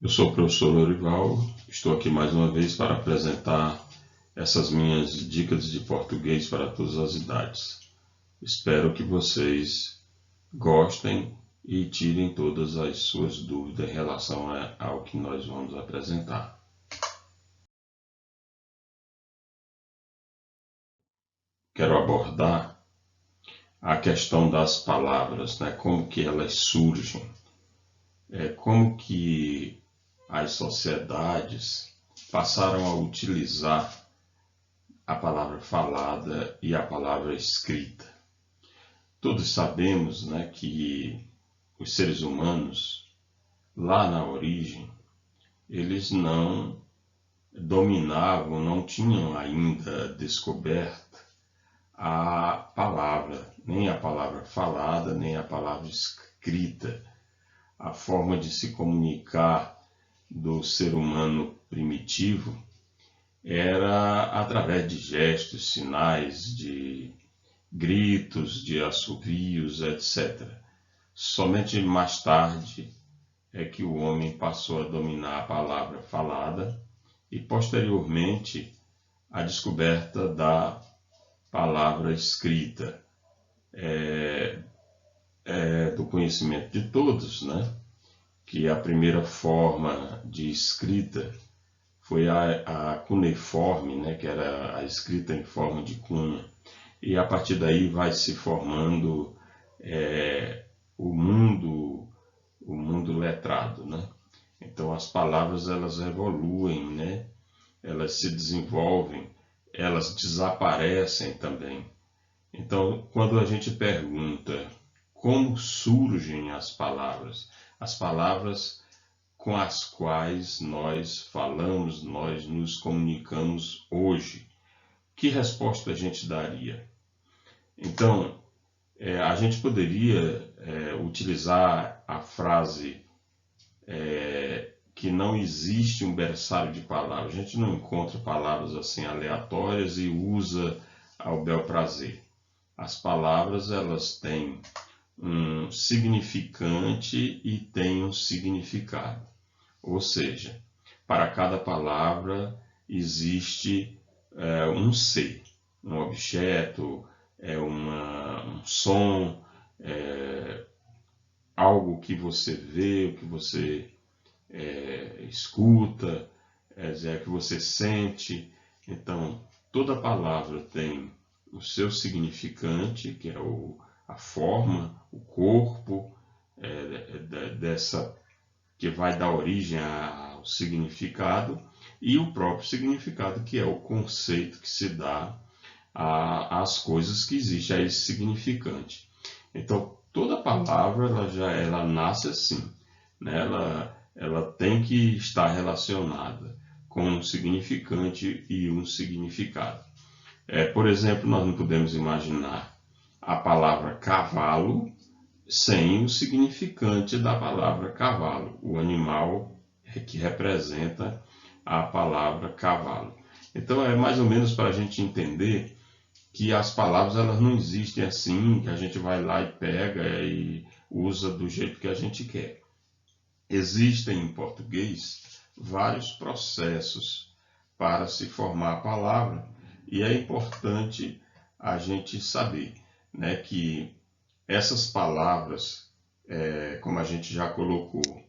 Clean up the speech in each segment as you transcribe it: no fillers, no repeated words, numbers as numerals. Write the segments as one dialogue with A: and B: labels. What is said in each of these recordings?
A: Eu sou o professor Lorival, estou aqui mais uma vez para apresentar essas minhas dicas de português para todas as idades. Espero que vocês gostem e tirem todas as suas dúvidas em relação ao que nós vamos apresentar. Quero abordar a questão das palavras, né? Como que elas surgem, como que as sociedades passaram a utilizar a palavra falada e a palavra escrita. Todos sabemos, né, que os seres humanos, lá na origem, eles não dominavam, não tinham ainda descoberto a palavra, nem a palavra falada, nem a palavra escrita. A forma de se comunicar do ser humano primitivo era através de gestos, sinais, de gritos, de assovios, etc. Somente mais tarde é que o homem passou a dominar a palavra falada e, posteriormente, a descoberta da palavra escrita. Do conhecimento de todos, né? Que a primeira forma de escrita foi a cuneiforme, né? Que era a escrita em forma de cunha. E a partir daí vai se formando o mundo letrado, né? Então as palavras elas evoluem, né? Elas se desenvolvem, elas desaparecem também. Então, quando a gente pergunta como surgem as palavras com as quais nós falamos, nós nos comunicamos hoje, que resposta a gente daria? Então, a gente poderia utilizar a frase que não existe um berçário de palavras. A gente não encontra palavras assim aleatórias e usa ao bel prazer. As palavras elas têm um significante e têm um significado. Ou seja, para cada palavra existe um ser, um objeto, um som, algo que você vê, o que você escuta, que você sente. Então, toda palavra tem o seu significante, que é a forma, o corpo, dessa que vai dar origem ao significado, e o próprio significado, que é o conceito que se dá às coisas que existem, a esse significante. Então, toda palavra ela nasce assim, né? Ela tem que estar relacionada com um significante e um significado. Por exemplo, nós não podemos imaginar a palavra cavalo sem o significante da palavra cavalo, o animal que representa a palavra cavalo. Então é mais ou menos para a gente entender que as palavras elas não existem assim, que a gente vai lá e pega e usa do jeito que a gente quer. Existem em português vários processos para se formar a palavra e é importante a gente saber, né, que essas palavras, como a gente já colocou,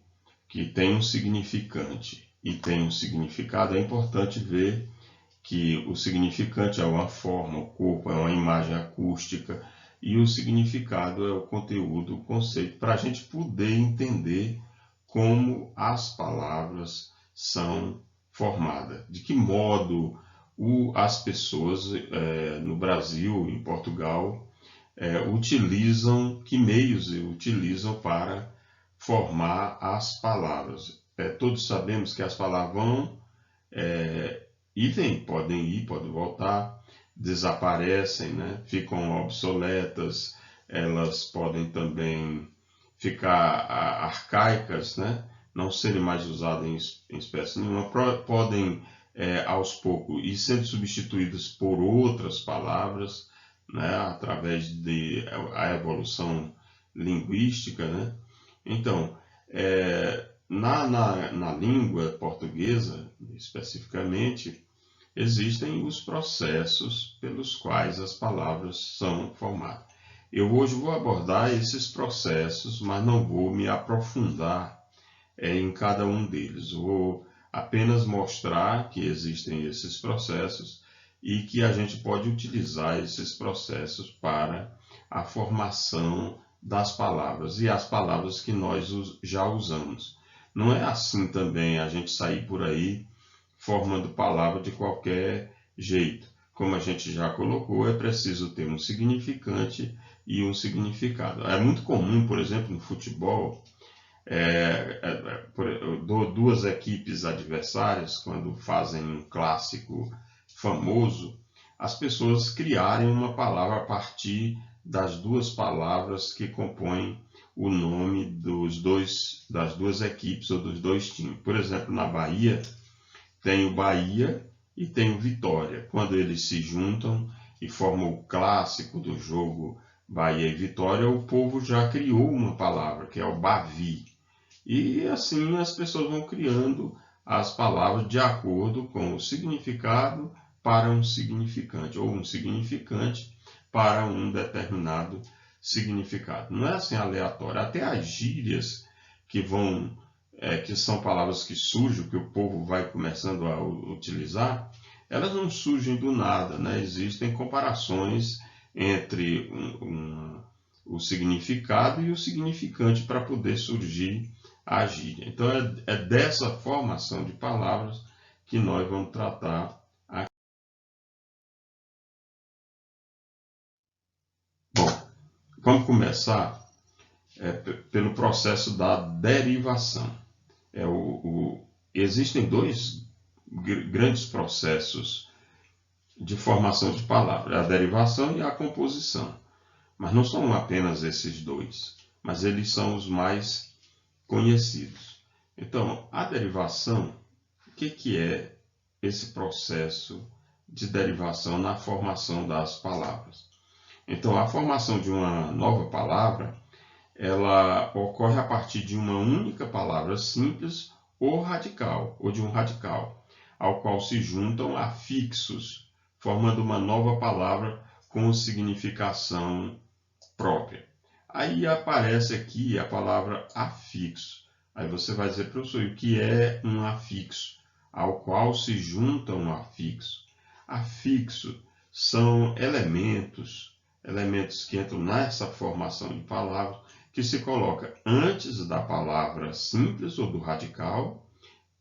A: que tem um significante e tem um significado, é importante ver que o significante é uma forma, o corpo é uma imagem acústica e o significado é o conteúdo, o conceito, para a gente poder entender como as palavras são formadas, de que modo as pessoas no Brasil, em Portugal, utilizam, que meios utilizam para formar as palavras. Todos sabemos que as palavras vão e vêm, podem voltar, desaparecem, né? Ficam obsoletas, elas podem também ficar arcaicas, né? Não serem mais usadas em espécie nenhuma, podem aos poucos ir sendo substituídas por outras palavras, né? Através da evolução linguística, né? Então, Na língua portuguesa, especificamente, existem os processos pelos quais as palavras são formadas. Eu hoje vou abordar esses processos, mas não vou me aprofundar em cada um deles. Vou apenas mostrar que existem esses processos e que a gente pode utilizar esses processos para a formação das palavras e as palavras que nós já usamos. Não é assim também a gente sair por aí formando palavra de qualquer jeito. Como a gente já colocou, é preciso ter um significante e um significado. É muito comum, por exemplo, no futebol, duas equipes adversárias, quando fazem um clássico famoso, as pessoas criarem uma palavra a partir das duas palavras que compõem o nome das duas equipes ou dos dois times. Por exemplo, na Bahia, tem o Bahia e tem o Vitória. Quando eles se juntam e formam o clássico do jogo Bahia e Vitória, o povo já criou uma palavra, que é o Bavi. E assim as pessoas vão criando as palavras de acordo com o significado para um significante, ou um significante para um determinado significado. Não é assim aleatório. Até as gírias que são palavras que surgem, que o povo vai começando a utilizar, elas não surgem do nada, né? Existem comparações entre o significado e o significante para poder surgir a gíria. Então é dessa formação de palavras que nós vamos tratar aqui. Bom, vamos começar pelo processo da derivação. Existem dois grandes processos de formação de palavras, a derivação e a composição. Mas não são apenas esses dois, mas eles são os mais conhecidos. Então, a derivação, o que é esse processo de derivação na formação das palavras? Então, a formação de uma nova palavra, ela ocorre a partir de uma única palavra simples ou radical, ou de um radical, ao qual se juntam afixos, formando uma nova palavra com significação própria. Aí aparece aqui a palavra afixo. Aí você vai dizer, professor, o que é um afixo? Ao qual se junta um afixo. Afixo são elementos que entram nessa formação de palavras, que se coloca antes da palavra simples ou do radical,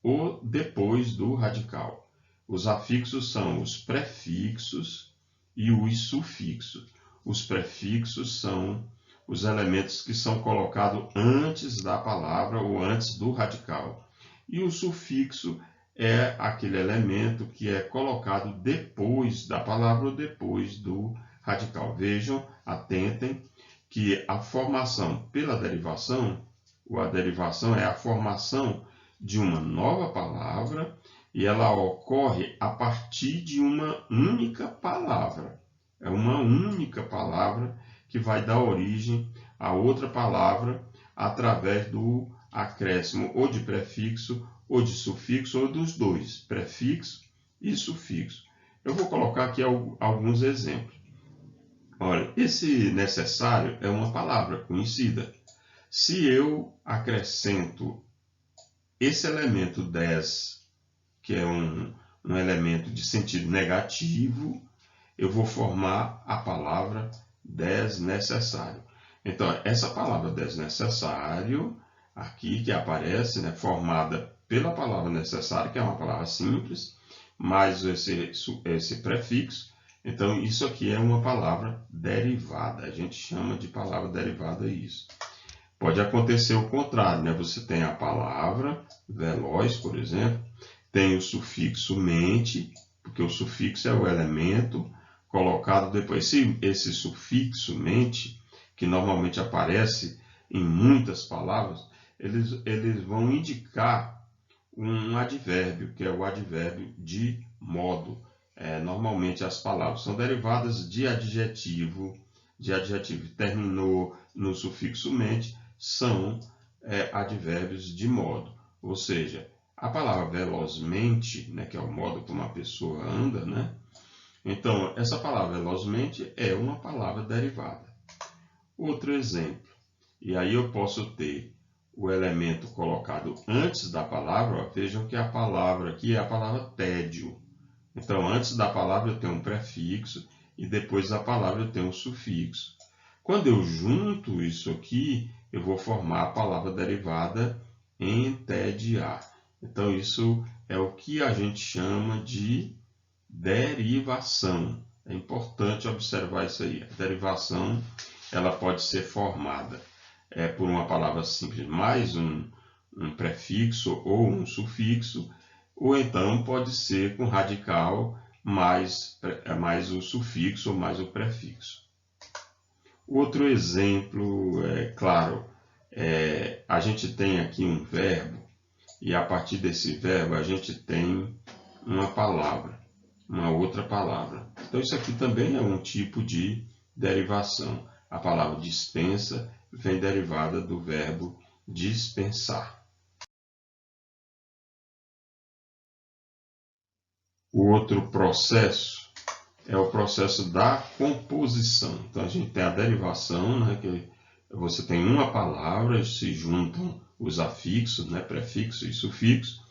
A: ou depois do radical. Os afixos são os prefixos e os sufixos. Os prefixos são os elementos que são colocados antes da palavra ou antes do radical. E o sufixo é aquele elemento que é colocado depois da palavra ou depois do radical. Vejam, atentem, que a formação pela derivação, ou a derivação é a formação de uma nova palavra e ela ocorre a partir de uma única palavra. É uma única palavra que vai dar origem a outra palavra através do acréscimo ou de prefixo ou de sufixo ou dos dois, prefixo e sufixo. Eu vou colocar aqui alguns exemplos. Olha, esse necessário é uma palavra conhecida. Se eu acrescento esse elemento des, que é um elemento de sentido negativo, eu vou formar a palavra desnecessário. Então, essa palavra desnecessário, aqui que aparece, né, formada pela palavra necessário, que é uma palavra simples, mais esse prefixo. Então, isso aqui é uma palavra derivada. A gente chama de palavra derivada isso. Pode acontecer o contrário, né? Você tem a palavra veloz, por exemplo, tem o sufixo mente, porque o sufixo é o elemento colocado depois. Esse sufixo mente, que normalmente aparece em muitas palavras, eles vão indicar um advérbio, que é o advérbio de modo. Normalmente as palavras são derivadas de adjetivo, terminou no sufixo mente, são advérbios de modo. Ou seja, a palavra velozmente, né, que é o modo como a pessoa anda, né? Então, essa palavra velozmente é uma palavra derivada. Outro exemplo, e aí eu posso ter o elemento colocado antes da palavra. Ó, vejam que a palavra aqui é a palavra tédio. Então, antes da palavra eu tenho um prefixo e depois da palavra eu tenho um sufixo. Quando eu junto isso aqui, eu vou formar a palavra derivada entediar. Então, isso é o que a gente chama de derivação. É importante observar isso aí. A derivação, ela pode ser formada por uma palavra simples mais um prefixo ou um sufixo, ou então pode ser com radical mais o sufixo ou mais o prefixo. Outro exemplo, claro, a gente tem aqui um verbo, e a partir desse verbo a gente tem uma palavra, uma outra palavra. Então isso aqui também é um tipo de derivação. A palavra dispensa vem derivada do verbo dispensar. O outro processo é o processo da composição. Então a gente tem a derivação, né, que você tem uma palavra, se juntam os afixos, né, prefixo e sufixo.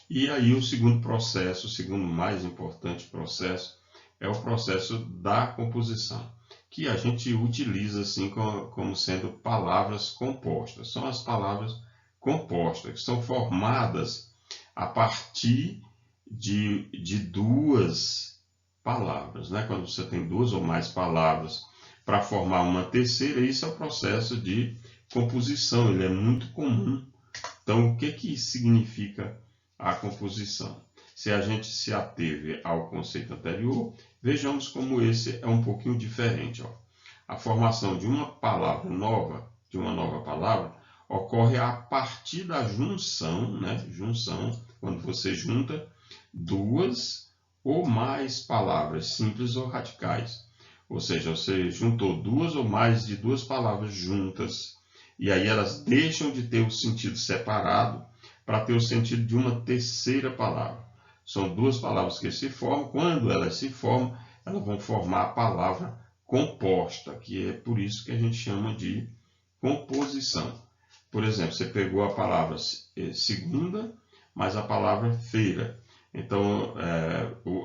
A: E aí o segundo processo, o segundo mais importante processo, é o processo da composição, que a gente utiliza assim como sendo palavras compostas. São as palavras compostas, que são formadas a partir de duas palavras, né? Quando você tem duas ou mais palavras para formar uma terceira, isso é o processo de composição, ele é muito comum. Então, o que significa a composição? Se a gente se ateve ao conceito anterior, vejamos como esse é um pouquinho diferente. Ó. A formação de uma palavra nova, de uma nova palavra, ocorre a partir da junção, né? Junção, quando você junta duas ou mais palavras simples ou radicais. Ou seja, você juntou duas ou mais de duas palavras juntas, e aí elas deixam de ter o sentido separado para ter o sentido de uma terceira palavra. São duas palavras que se formam. Quando elas se formam, elas vão formar a palavra composta, que é por isso que a gente chama de composição. Por exemplo, você pegou a palavra segunda, mais a palavra feira. Então,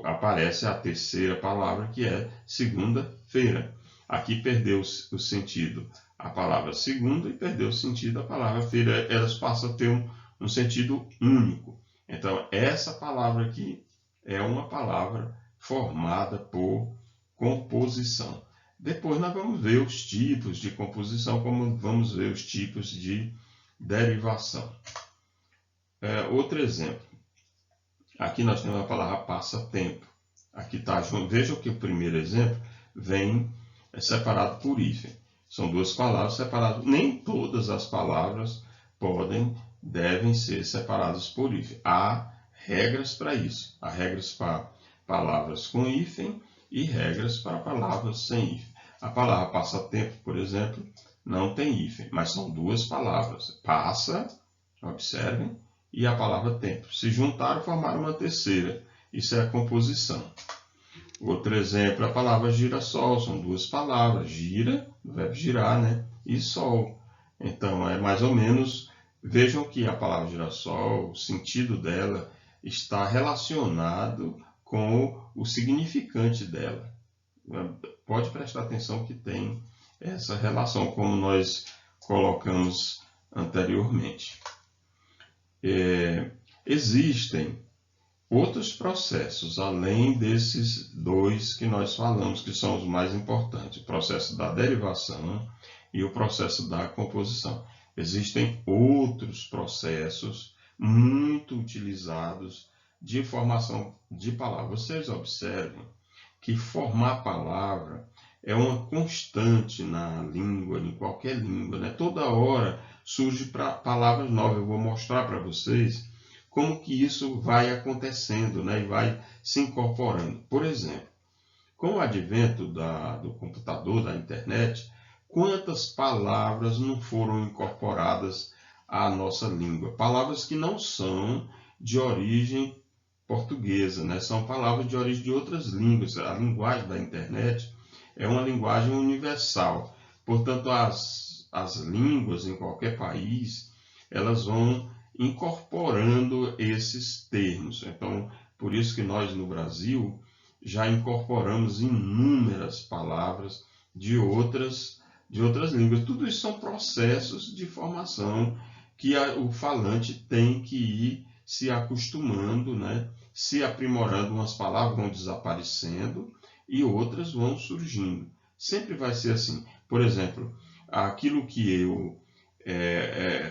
A: aparece a terceira palavra, que é segunda-feira. Aqui perdeu o sentido a palavra segunda e perdeu o sentido a palavra feira. Elas passam a ter um sentido único. Então, essa palavra aqui é uma palavra formada por composição. Depois nós vamos ver os tipos de composição, como vamos ver os tipos de derivação. Outro exemplo. Aqui nós temos a palavra passatempo. Aqui está, vejam que o primeiro exemplo vem separado por hífen. São duas palavras separadas. Nem todas as palavras devem ser separadas por hífen. Há regras para isso. Há regras para palavras com hífen e regras para palavras sem hífen. A palavra passatempo, por exemplo, não tem hífen, mas são duas palavras. Passa, observem, e a palavra tempo. Se juntaram, formaram uma terceira. Isso é a composição. Outro exemplo, a palavra girassol. São duas palavras. Gira, o verbo girar, né? E sol. Então, é mais ou menos... Vejam que a palavra girassol, o sentido dela está relacionado com o significante dela. Pode prestar atenção que tem essa relação, como nós colocamos anteriormente. Existem outros processos, além desses dois que nós falamos, que são os mais importantes, o processo da derivação e o processo da composição. Existem outros processos muito utilizados de formação de palavras. Vocês observem que formar palavra é uma constante na língua, em qualquer língua, né? Toda hora surge palavras novas. Eu vou mostrar para vocês como que isso vai acontecendo, né? E vai se incorporando. Por exemplo, com o advento do computador, da internet, quantas palavras não foram incorporadas à nossa língua. Palavras que não são de origem portuguesa, né? São palavras de origem de outras línguas. A linguagem da internet é uma linguagem universal. Portanto, as línguas em qualquer país, elas vão incorporando esses termos. Então, por isso que nós no Brasil já incorporamos inúmeras palavras de outras línguas. Tudo isso são processos de formação que o falante tem que ir se acostumando, né? Se aprimorando. Umas palavras vão desaparecendo e outras vão surgindo. Sempre vai ser assim. Por exemplo, aquilo que eu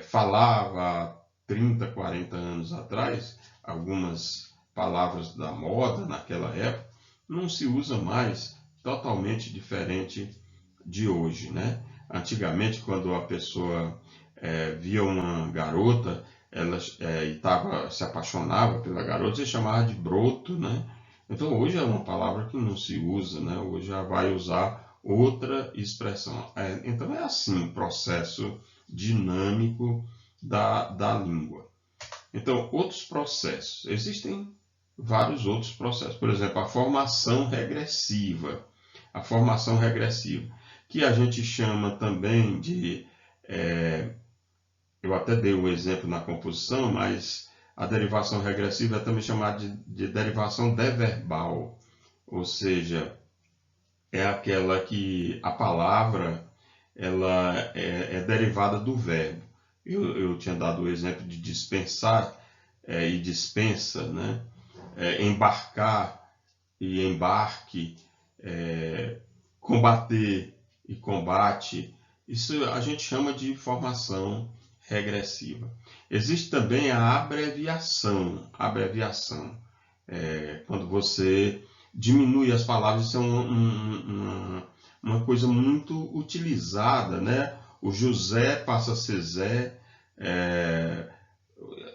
A: falava há 30, 40 anos atrás, algumas palavras da moda naquela época, não se usa mais, totalmente diferente de hoje, né? Antigamente, quando a pessoa via uma garota, ela se apaixonava pela garota, se chamava de broto, né? Então hoje é uma palavra que não se usa, né? Hoje já vai usar outra expressão. Então é assim o processo dinâmico da língua. Então, outros processos. Existem vários outros processos. Por exemplo, a formação regressiva. A formação regressiva, que a gente chama também de... eu até dei um exemplo na composição, mas a derivação regressiva é também chamada de derivação deverbal. Ou seja, é aquela que a palavra ela é derivada do verbo. Eu tinha dado o exemplo de dispensar e dispensa, né? Embarcar e embarque, combater e combate. Isso a gente chama de formação regressiva. Existe também a abreviação. Quando você diminui as palavras, isso é uma coisa muito utilizada, né? O José passa a ser Zé,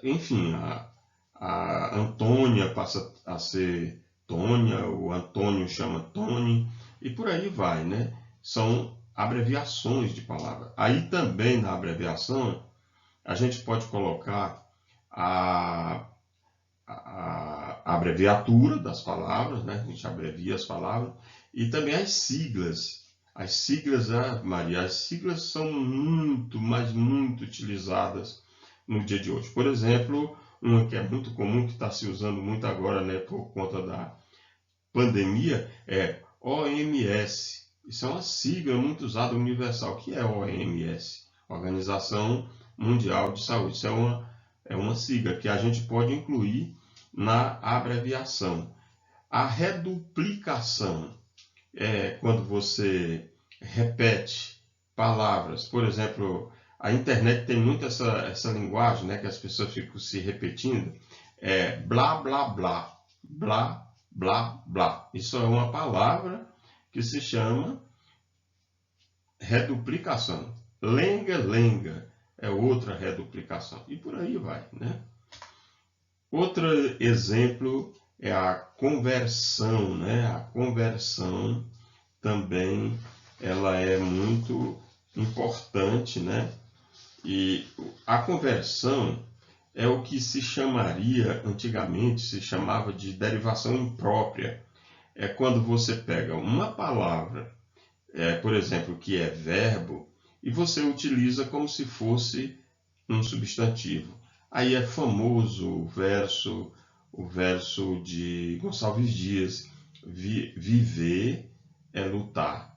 A: enfim, a Antônia passa a ser Tônia, o Antônio chama Tony, e por aí vai, né? São abreviações de palavra. Aí também na abreviação, a gente pode colocar a abreviatura das palavras, né? A gente abrevia as palavras, e também as siglas. As siglas, Maria, as siglas são muito, mas muito utilizadas no dia de hoje. Por exemplo, uma que é muito comum, que está se usando muito agora, né, por conta da pandemia, é OMS. Isso é uma sigla muito usada, universal. O que é OMS? Organização Mundial de Saúde. Isso é uma sigla que a gente pode incluir na abreviação. A reduplicação é quando você repete palavras. Por exemplo, a internet tem muito essa linguagem, né, que as pessoas ficam se repetindo. Blá, blá, blá. Blá, blá, blá. Isso é uma palavra que se chama reduplicação. Lenga, lenga é outra reduplicação. E por aí vai, né? Outro exemplo é a conversão, né? A conversão também ela é muito importante, né? E a conversão é o que se chamaria, antigamente se chamava de derivação imprópria. É quando você pega uma palavra, por exemplo, que é verbo, e você utiliza como se fosse um substantivo. Aí é famoso o verso de Gonçalves Dias: viver é lutar.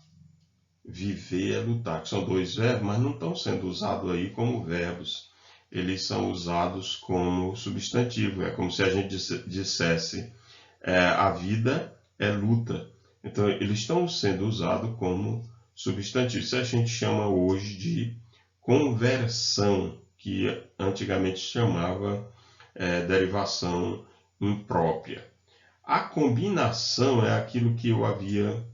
A: Viver é lutar, que são dois verbos, mas não estão sendo usados aí como verbos. Eles são usados como substantivo. É como se a gente dissesse a vida é luta. Então, eles estão sendo usados como substantivo. Isso a gente chama hoje de conversão, que antigamente chamava derivação imprópria. A combinação é aquilo que eu havia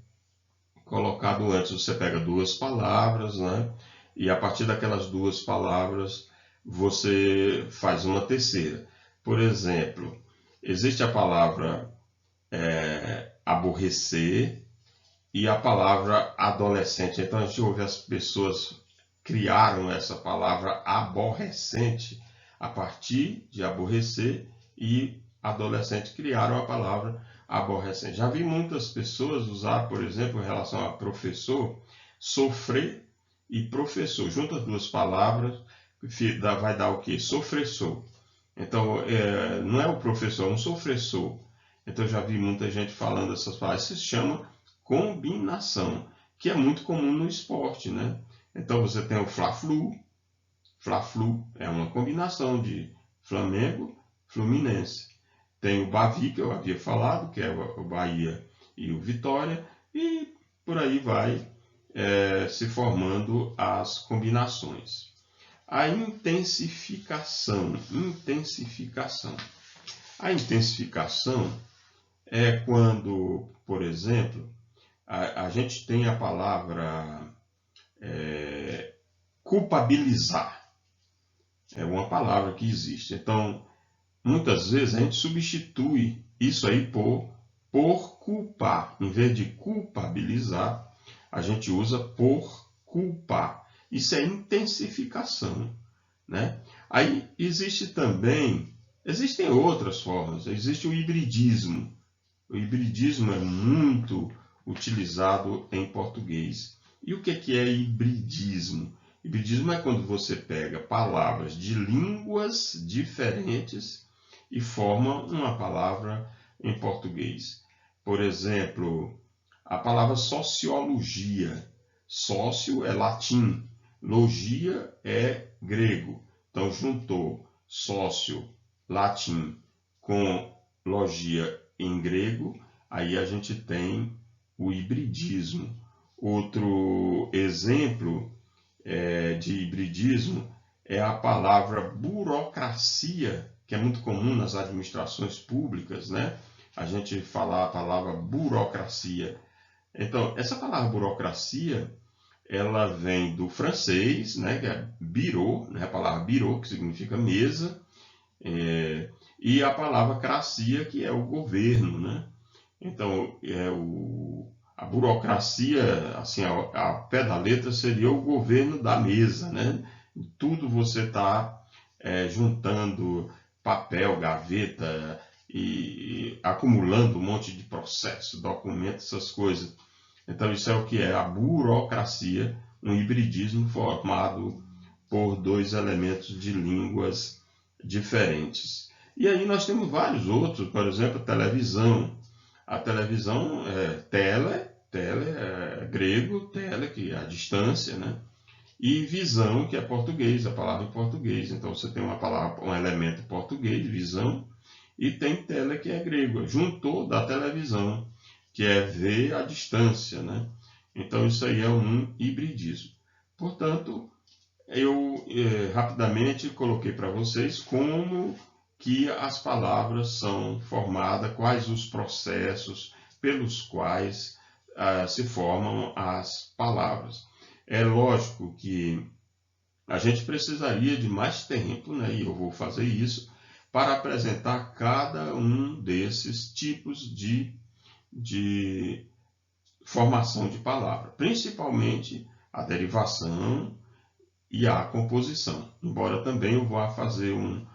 A: colocado antes. Você pega duas palavras, né? E a partir daquelas duas palavras você faz uma terceira. Por exemplo, existe a palavra aborrecer e a palavra adolescente. Então a gente ouve as pessoas criaram essa palavra aborrecente a partir de aborrecer, e adolescentes criaram a palavra aborrecente. Já vi muitas pessoas usar, por exemplo, em relação a professor, sofrer e professor. Junta as duas palavras, vai dar o quê? Sofressor. Então, não é o professor, é um sofressor. Então, já vi muita gente falando essas palavras. Isso se chama combinação, que é muito comum no esporte, né? Então, você tem o Fla-Flu. Fla-Flu é uma combinação de Flamengo, Fluminense. Tem o Bavi, que eu havia falado, que é o Bahia e o Vitória. E por aí vai se formando as combinações. A intensificação. A intensificação é quando, por exemplo, a gente tem a palavra culpabilizar. É uma palavra que existe. Então, muitas vezes a gente substitui isso aí por culpar. Em vez de culpabilizar, a gente usa por culpar. Isso é intensificação, né? Aí existem outras formas. Existe o hibridismo. O hibridismo é muito utilizado em português. E o que é hibridismo? Hibridismo é quando você pega palavras de línguas diferentes e forma uma palavra em português. Por exemplo, a palavra sociologia. Sócio é latim, logia é grego. Então, juntou sócio, latim, com logia em grego, aí a gente tem o hibridismo. Outro exemplo de hibridismo é a palavra burocracia, que é muito comum nas administrações públicas, né? A gente falar a palavra burocracia. Então, essa palavra burocracia, ela vem do francês, né, que é bureau, né, a palavra bureau, que significa mesa, e a palavra cracia, que é o governo, né? Então, a burocracia, assim, a pé da letra, seria o governo da mesa, né? Tudo você está juntando papel, gaveta e acumulando um monte de processos, documentos, essas coisas. Então, isso é o que é a burocracia, um hibridismo formado por dois elementos de línguas diferentes. E aí nós temos vários outros, por exemplo, televisão. A televisão tele é grego, tele, que é a distância, né? E visão, que é português, a palavra em português. Então você tem uma palavra, um elemento português, visão, e tem tele, que é grego, juntou da televisão, que é ver a distância, né? Então isso aí é um hibridismo. Portanto, eu rapidamente coloquei para vocês como que as palavras são formadas, quais os processos pelos quais se formam as palavras. É lógico que a gente precisaria de mais tempo, né, e eu vou fazer isso, para apresentar cada um desses tipos de formação de palavra, principalmente a derivação e a composição, embora também eu vá fazer um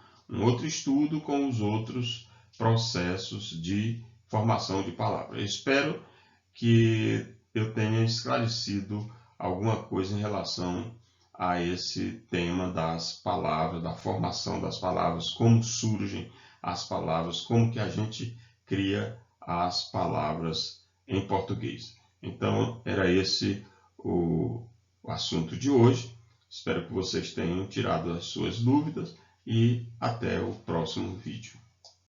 A: outro estudo com os outros processos de formação de palavra. Eu espero que eu tenha esclarecido alguma coisa em relação a esse tema das palavras, da formação das palavras, como surgem as palavras, como que a gente cria as palavras em português. Então, era esse o assunto de hoje. Espero que vocês tenham tirado as suas dúvidas e até o próximo vídeo.